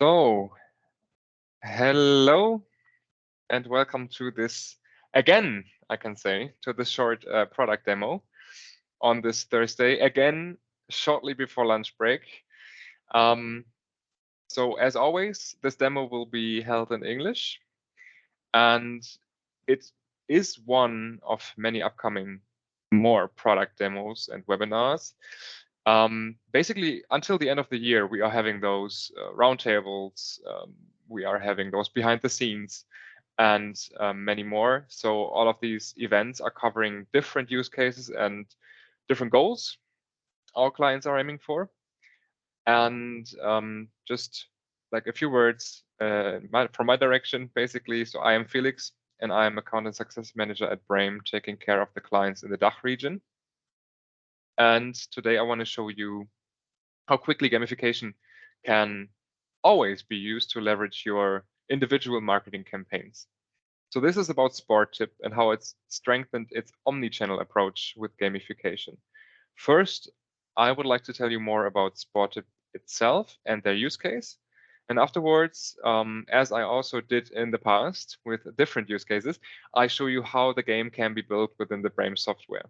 So, hello and welcome to this again, I can say, to this short product demo on this Thursday, again, shortly before lunch break. Um, so, as always, this demo will be held in English, and it is one of many upcoming more product demos and webinars. Basically, until the end of the year, we are having those roundtables, we are having those behind the scenes, and many more. So all of these events are covering different use cases and different goals our clients are aiming for. And just like a few words from my direction, basically. So I am Felix, and I am Account and Success Manager at Brame, taking care of the clients in the DACH region. And today I want to show you how quickly gamification can always be used to leverage your individual marketing campaigns. So this is about Sporttip and how it's strengthened its omnichannel approach with gamification. First, I would like to tell you more about Sporttip itself and their use case. And afterwards, as I also did in the past with different use cases, I show you how the game can be built within the Brame software.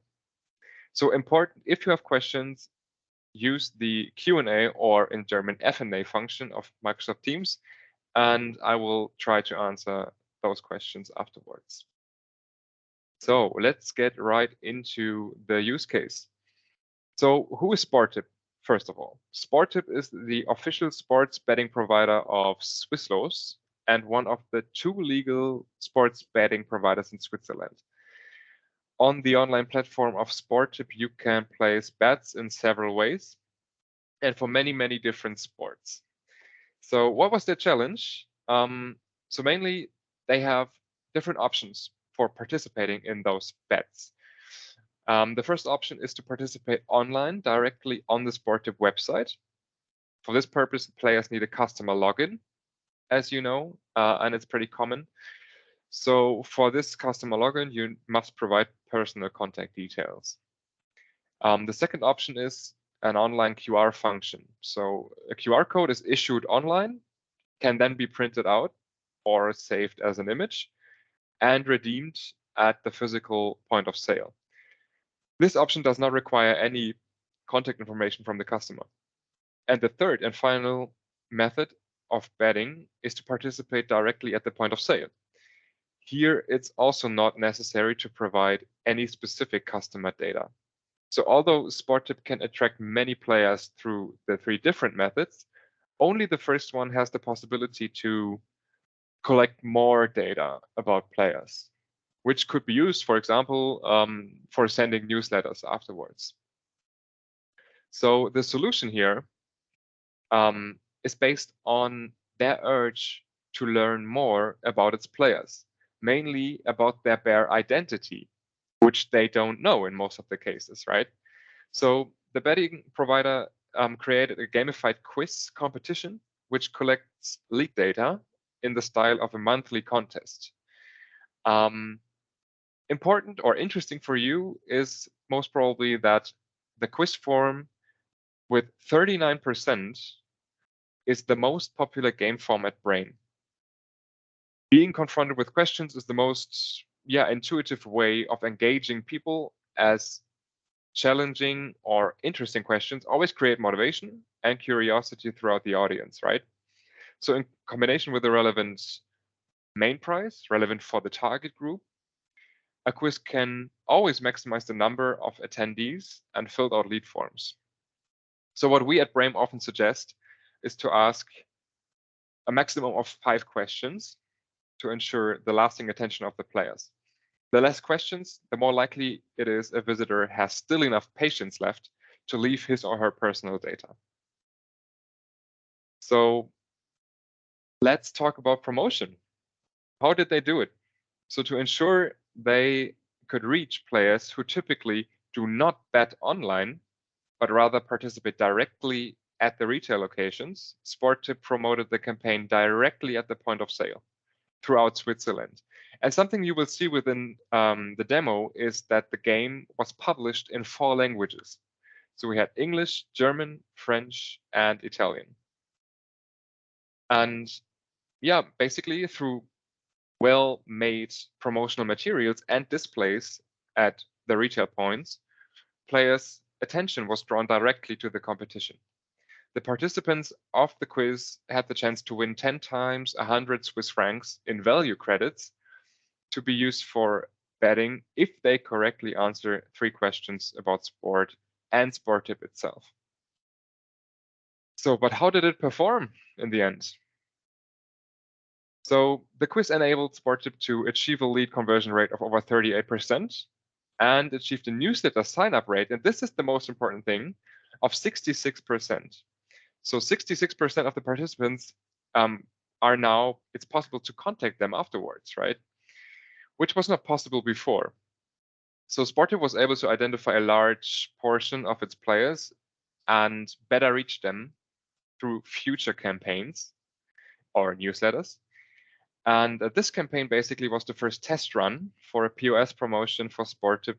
So important, if you have questions, use the Q&A or in German F&A function of Microsoft Teams, and I will try to answer those questions afterwards. So let's get right into the use case. So who is Sporttip? First of all, Sporttip is the official sports betting provider of Swisslos and one of the two legal sports betting providers in Switzerland. On the online platform of Sporttip, you can place bets in several ways and for many, many different sports. So what was their challenge? So mainly they have different options for participating in those bets. The first option is to participate online directly on the Sporttip website. For this purpose, players need a customer login, as you know, and it's pretty common. So for this customer login, you must provide personal contact details. The second option is an online QR function. So a QR code is issued online, can then be printed out or saved as an image and redeemed at the physical point of sale. This option does not require any contact information from the customer. And the third and final method of betting is to participate directly at the point of sale. Here, it's also not necessary to provide any specific customer data. So although Sporttip can attract many players through the three different methods, only the first one has the possibility to collect more data about players, which could be used, for example, for sending newsletters afterwards. So the solution here is based on their urge to learn more about its players, mainly about their identity, which they don't know in most of the cases, right? So the betting provider created a gamified quiz competition, which collects lead data in the style of a monthly contest. Important or interesting for you is most probably that the quiz form with 39% is the most popular game form at Brain. Being confronted with questions is the most intuitive way of engaging people, as challenging or interesting questions always create motivation and curiosity throughout the audience, right? So in combination with the relevant main prize, relevant for the target group, a quiz can always maximize the number of attendees and filled out lead forms. So what we at Brame often suggest is to ask a maximum of 5 questions to ensure the lasting attention of the players. The less questions, the more likely it is a visitor has still enough patience left to leave his or her personal data. So let's talk about promotion. How did they do it? So to ensure they could reach players who typically do not bet online, but rather participate directly at the retail locations, Sporttip promoted the campaign directly at the point of sale throughout Switzerland. And something you will see within the demo is that the game was published in 4 languages. So we had English, German, French, and Italian. And yeah, basically through well-made promotional materials and displays at the retail points, players' attention was drawn directly to the competition. The participants of the quiz had the chance to win 10 times 100 Swiss francs in value credits to be used for betting if they correctly answer 3 questions about sport and Sporttip itself. So, but how did it perform in the end? So the quiz enabled Sporttip to achieve a lead conversion rate of over 38% and achieved a newsletter sign-up rate, and this is the most important thing, of 66%. So 66% of the participants are now, it's possible to contact them afterwards, right? Which was not possible before. So Sporttip was able to identify a large portion of its players and better reach them through future campaigns or newsletters. And this campaign basically was the first test run for a POS promotion for Sporttip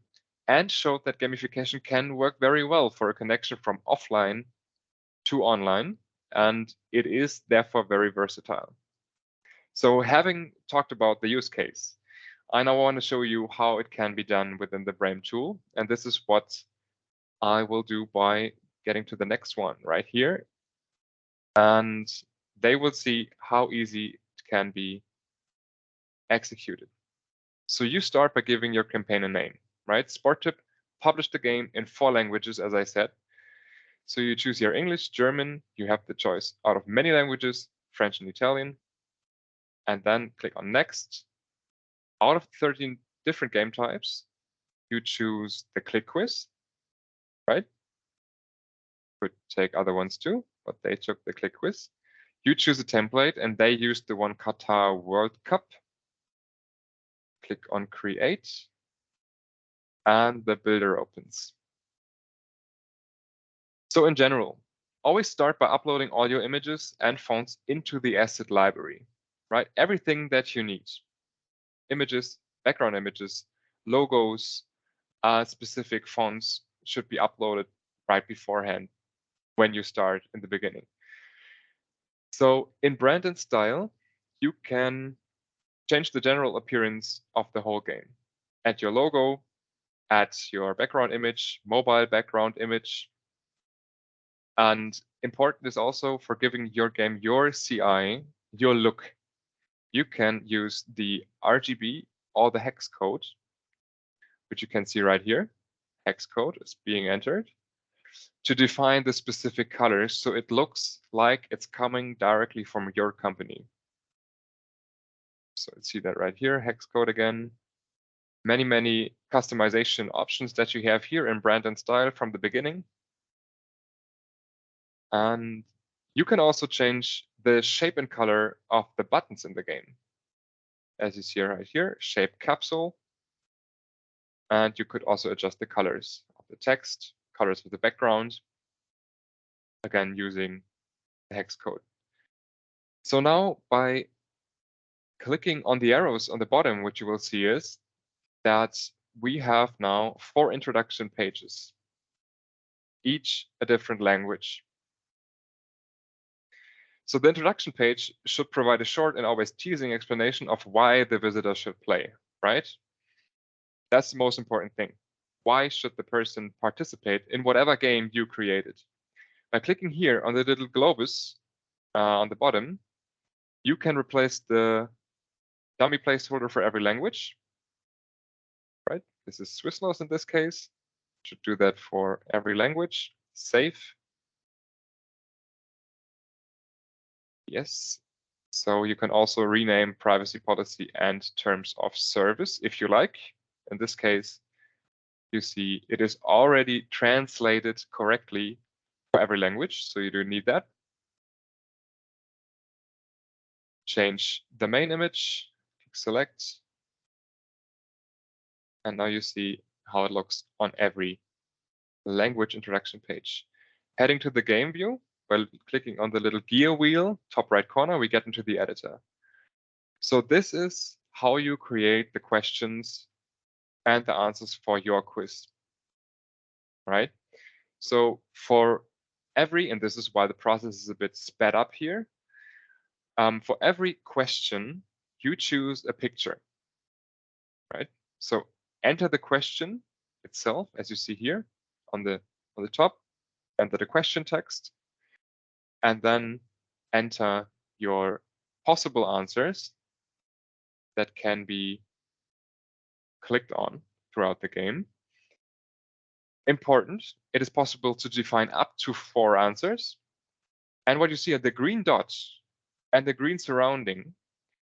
and showed that gamification can work very well for a connection from offline to online, and it is therefore very versatile. So having talked about the use case, I now want to show you how it can be done within the Brame tool, and this is what I will do by getting to the next one right here. And they will see how easy it can be executed. So you start by giving your campaign a name, right? Sporttip published the game in 4 languages, as I said. So you choose your English, German, you have the choice out of many languages, French and Italian, and then click on next. Out of 13 different game types, you choose the click quiz, right? Could take other ones too, but they took the click quiz. You choose a template and they used the one Qatar World Cup. Click on create and the builder opens. So in general, always start by uploading all your images and fonts into the asset library, right? Everything that you need. Images, background images, logos, specific fonts should be uploaded right beforehand when you start in the beginning. So in brand and style, you can change the general appearance of the whole game. Add your logo, add your background image, mobile background image. And important is also for giving your game your CI, your look. You can use the RGB or the hex code, which you can see right here. Hex code is being entered to define the specific colors so it looks like it's coming directly from your company. So let's see that right here, hex code again. Many customization options that you have here in brand and style from the beginning. And you can also change the shape and color of the buttons in the game. As you see right here, shape capsule. And you could also adjust the colors of the text, colors of the background, again, using the hex code. So now by clicking on the arrows on the bottom, what you will see is that we have now 4 introduction pages, each a different language. So the introduction page should provide a short and always teasing explanation of why the visitor should play, right? That's the most important thing. Why should the person participate in whatever game you created? By clicking here on the little globus on the bottom, you can replace the dummy placeholder for every language, right? This is Swisslos in this case. Should do that for every language. Save. Yes. So you can also rename privacy policy and terms of service if you like. In this case, you see it is already translated correctly for every language, so you don't need that. Change the main image, click select, and now you see how it looks on every language introduction page. Heading to the game view, by clicking on the little gear wheel, top right corner, we get into the editor. So this is how you create the questions and the answers for your quiz, right? So for every, and this is why the process is a bit sped up here, For every question, you choose a picture, right? So enter the question itself, as you see here on the top, enter the question text, and then enter your possible answers that can be clicked on throughout the game. Important, it is possible to define up to 4 answers. And what you see are the green dots and the green surrounding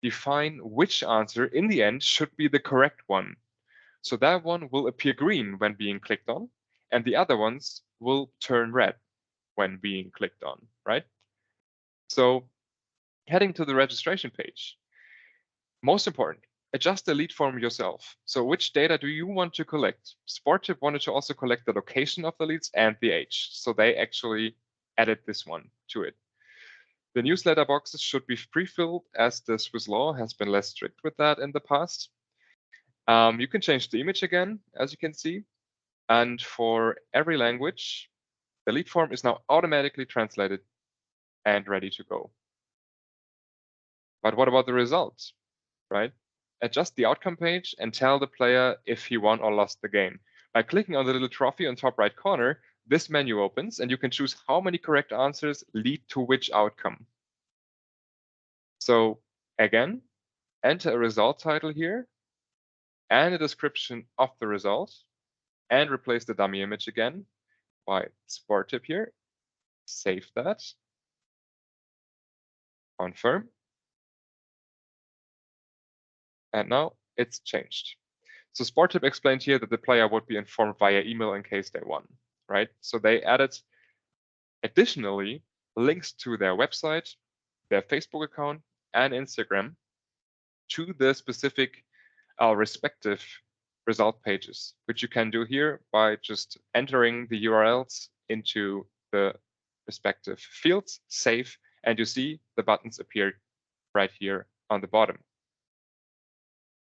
define which answer in the end should be the correct one. So that one will appear green when being clicked on, and the other ones will turn red when being clicked on, right? So heading to the registration page, most important, adjust the lead form yourself. So which data do you want to collect? Sporttip wanted to also collect the location of the leads and the age. So they actually added this one to it. The newsletter boxes should be pre-filled, as the Swiss law has been less strict with that in the past. You can change the image again, as you can see. And for every language, the lead form is now automatically translated and ready to go. But what about the results, right? Adjust the outcome page and tell the player if he won or lost the game. By clicking on the little trophy on top right corner, this menu opens and you can choose how many correct answers lead to which outcome. So again, enter a result title here and a description of the result, and replace the dummy image again by Sporttip here. Save that. Confirm. And now it's changed. So Sporttip explained here that the player would be informed via email in case they won, right? So they added additionally links to their website, their Facebook account, and Instagram to the specific respective result pages, which you can do here by just entering the URLs into the respective fields, save, and you see the buttons appear right here on the bottom.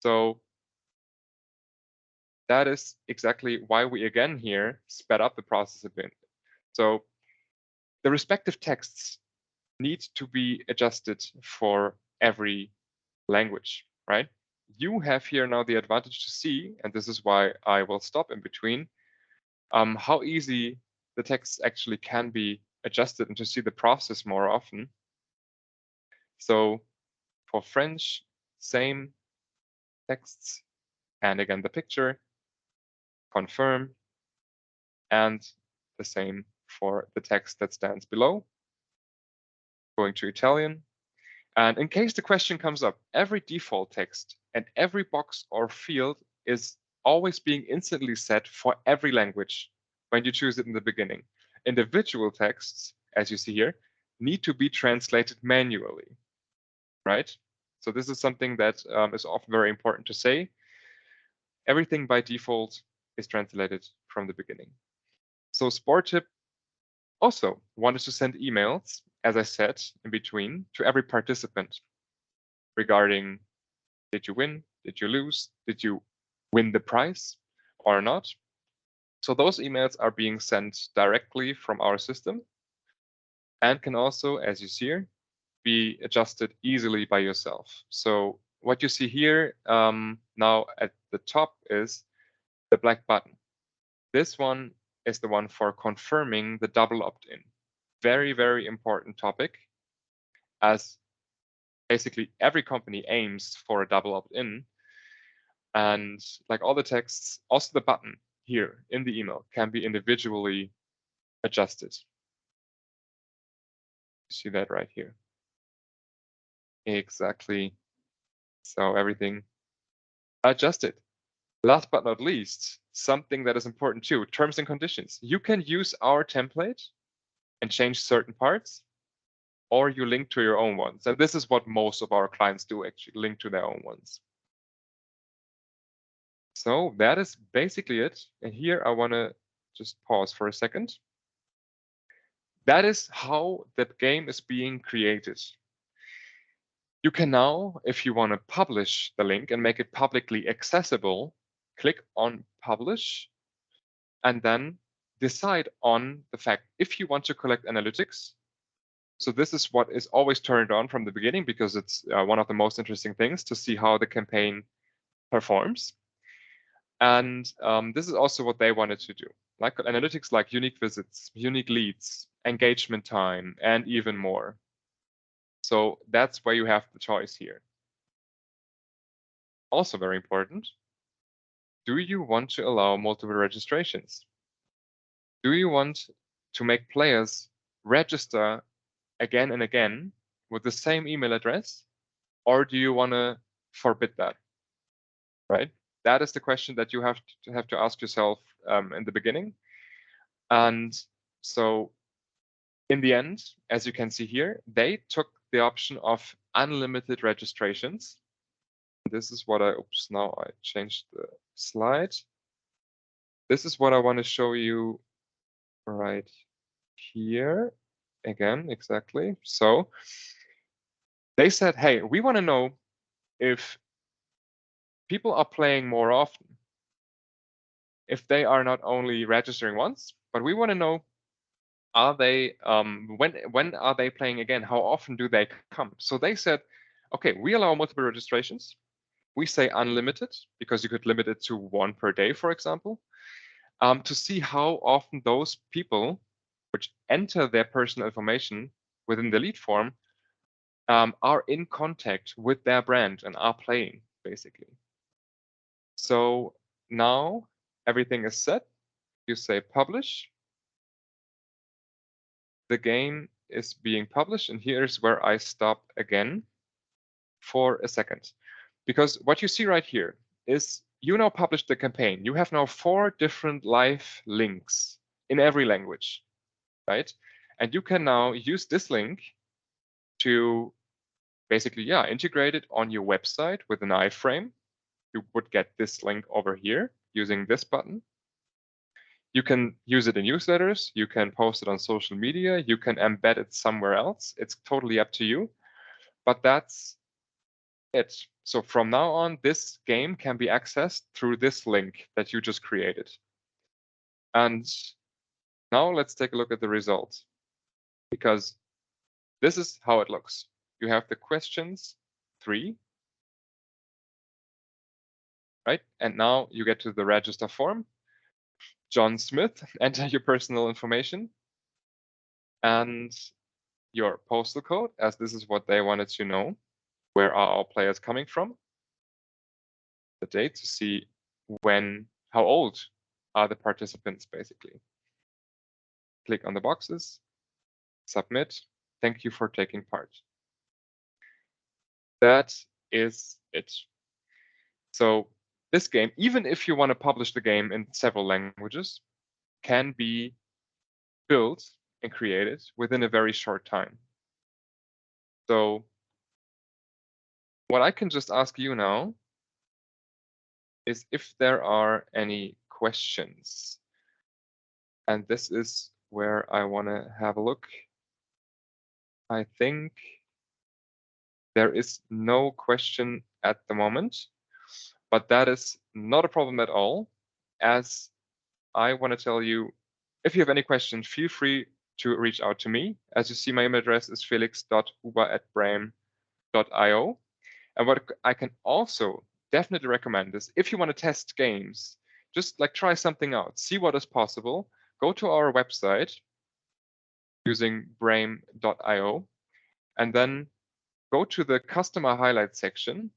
So that is exactly why we again here sped up the process a bit. So the respective texts need to be adjusted for every language, right? You have here now the advantage to see, and this is why I will stop in between, how easy the texts actually can be adjusted and to see the process more often. So for French, same texts, and again the picture, confirm, and the same for the text that stands below. Going to Italian. And in case the question comes up, every default text and every box or field is always being instantly set for every language when you choose it in the beginning. Individual texts, as you see here, need to be translated manually, right? So this is something that is often very important to say. Everything by default is translated from the beginning. So Sporttip also wanted to send emails, as I said, in between to every participant regarding, did you win? Did you lose? Did you win the prize or not? So those emails are being sent directly from our system and can also, as you see here, be adjusted easily by yourself. So what you see here now at the top is the black button. This one is the one for confirming the double opt-in. Very, very important topic, as basically every company aims for a double opt-in. And like all the texts, also the button here in the email can be individually adjusted. You see that right here. Exactly. So everything adjusted. Last but not least, something that is important too, terms and conditions. You can use our template and change certain parts, or you link to your own ones. And this is what most of our clients do, actually link to their own ones. So that is basically it. And here I want to just pause for a second. That is how that game is being created. You can now, if you want to publish the link and make it publicly accessible, click on publish and then decide on the fact if you want to collect analytics So this is what is always turned on from the beginning, because it's one of the most interesting things to see how the campaign performs. And this is also what they wanted to do, like analytics like unique visits, unique leads, engagement time, and even more. So that's where you have the choice here. Also very important, do you want to allow multiple registrations? Do you want to make players register again and again with the same email address, or do you want to forbid that? Right? That is the question that you have to ask yourself in the beginning. And so in the end, as you can see here, they took the option of unlimited registrations. This is what oops, now I changed the slide. This is what I want to show you right here. Again, exactly. So they said, hey, we want to know if people are playing more often, if they are not only registering once, but we want to know, are they when are they playing again? How often do they come? So they said, okay, we allow multiple registrations. We say unlimited because you could limit it to 1 per day, for example, to see how often those people which enter their personal information within the lead form are in contact with their brand and are playing, basically. So now everything is set. You say publish. The game is being published, and here's where I stop again for a second. Because what you see right here is you now published the campaign. You have now 4 different live links in every language, right? And you can now use this link to basically, yeah, integrate it on your website with an iframe. You would get this link over here using this button. You can use it in newsletters. You can post it on social media. You can embed it somewhere else. It's totally up to you. But that's it. So from now on, this game can be accessed through this link that you just created. And now let's take a look at the results, because this is how it looks. You have the questions 3, right? And now you get to the register form. John Smith, enter your personal information and your postal code, as this is what they wanted to know. Where are our players coming from? The date to see how old are the participants, basically. Click on the boxes, submit. Thank you for taking part. That is it. So this game, even if you want to publish the game in several languages, can be built and created within a very short time. So what I can just ask you now is if there are any questions. And this is where I want to have a look. I think there is no question at the moment, but that is not a problem at all, as I want to tell you, if you have any questions, feel free to reach out to me. As you see, my email address is felix.huber@brame.io. And what I can also definitely recommend is, if you want to test games, just like try something out, see what is possible, go to our website using brame.io, and then go to the customer highlights section,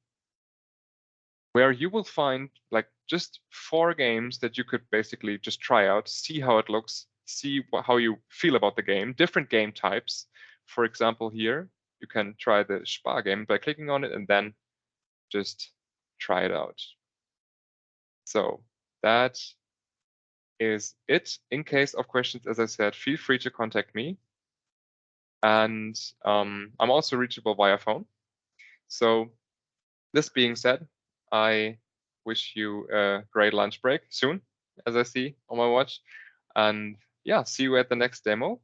where you will find like just 4 games that you could basically just try out, see how it looks, see how you feel about the game, different game types. For example, here, you can try the Spar game by clicking on it and then just try it out. So that is it. In case of questions, as I said, feel free to contact me. And I'm also reachable via phone. So this being said, I wish you a great lunch break soon, as I see on my watch. And yeah, see you at the next demo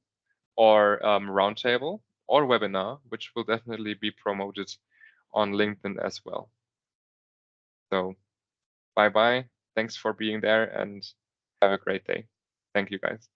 or roundtable or webinar, which will definitely be promoted on LinkedIn as well. So bye-bye. Thanks for being there and have a great day. Thank you, guys.